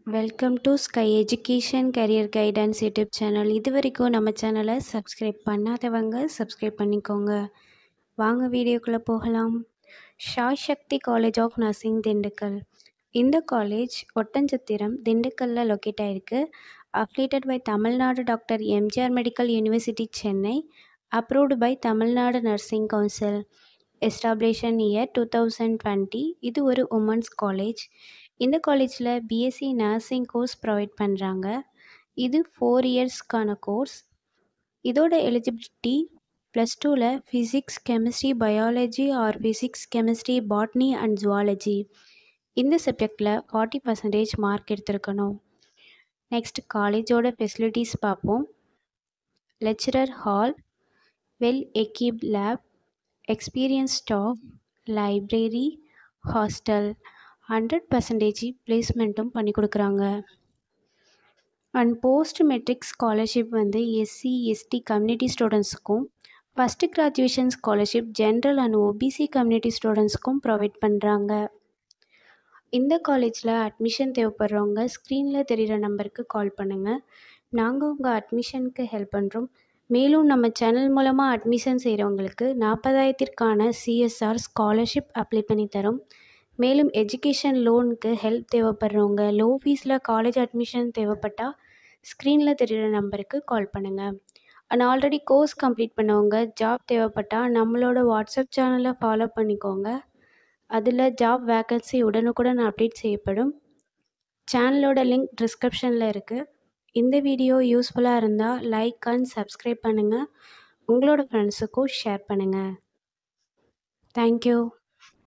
Welcome to sky education career guidance YouTube channel. இது வரைக்கும் நம்ம சேனலை சப்ஸ்கிரைப் பண்ணாதவங்க சப்ஸ்கிரைப் பண்ணிக்கோங்க. வாங்க வீடியோக்குள்ளே போகலாம். Shai Sakthi college of nursing Dindigul. இந்த காலேஜ் ஒட்டஞ்சத்திரம் திண்டுக்கல்லில் லொக்கேட் ஆகிருக்கு. Affiliated by Tamil Nadu doctor MGR medical university Chennai. Approved by Tamil Nadu nursing council. Establishment year 2020. இது ஒரு உமன்ஸ் காலேஜ். இந்த காலேஜில் பிஎஸ்சி நர்சிங் கோர்ஸ் ப்ரொவைட் பண்ணுறாங்க. இது 4 இயர்ஸ்க்கான கோர்ஸ். இதோட எலிஜிபிலிட்டி +2ல் physics chemistry biology or physics chemistry botany and zoology இந்த சப்ஜெக்டில் 40% மார்க் எடுத்திருக்கணும். நெக்ஸ்ட் காலேஜோட ஃபெசிலிட்டிஸ் பார்ப்போம். Lecturer hall, well equipped lab, experience staff, library, hostel, 100% பிளேஸ்மெண்ட்டும் பண்ணி கொடுக்குறாங்க. And post matric scholarship SC ST community ஸ்டூடெண்ட்ஸுக்கும், first graduation scholarship general and OBC community ஸ்டூடெண்ட்ஸுக்கும் ப்ரொவைட் பண்ணுறாங்க. இந்த காலேஜில் அட்மிஷன் தேவைப்படுறவங்க ஸ்க்ரீனில் தெரிகிற நம்பருக்கு கால் பண்ணுங்கள். நாங்கள் உங்கள் அட்மிஷனுக்கு ஹெல்ப் பண்ணுறோம். மேலும் நம்ம சேனல் மூலமாக அட்மிஷன் செய்கிறவங்களுக்கு 40,000க்கான சிஎஸ்ஆர் ஸ்காலர்ஷிப் அப்ளை பண்ணி தரோம். மேலும் எஜுகேஷன் லோனுக்கு ஹெல்ப் தேவைப்படுறவங்க, லோ ஃபீஸில் காலேஜ் அட்மிஷன் தேவைப்பட்டால் ஸ்க்ரீனில் தெரிகிற நம்பருக்கு கால் பண்ணுங்கள். அண்ட் ஆல்ரெடி கோர்ஸ் கம்ப்ளீட் பண்ணவங்க ஜாப் தேவைப்பட்டால் நம்மளோட வாட்ஸ்அப் சேனலை ஃபாலோ பண்ணிக்கோங்க. அதில் ஜாப் வேக்கன்சி உடனுக்குடன் அப்டேட் செய்யப்படும். சேனலோட லிங்க் டிஸ்கிரிப்ஷனில் இருக்குது. இந்த வீடியோ யூஸ்ஃபுல்லாக இருந்தால் லைக் அண்ட் சப்ஸ்கிரைப் பண்ணுங்கள். உங்களோட ஃப்ரெண்ட்ஸுக்கும் ஷேர் பண்ணுங்கள். தேங்க்யூ.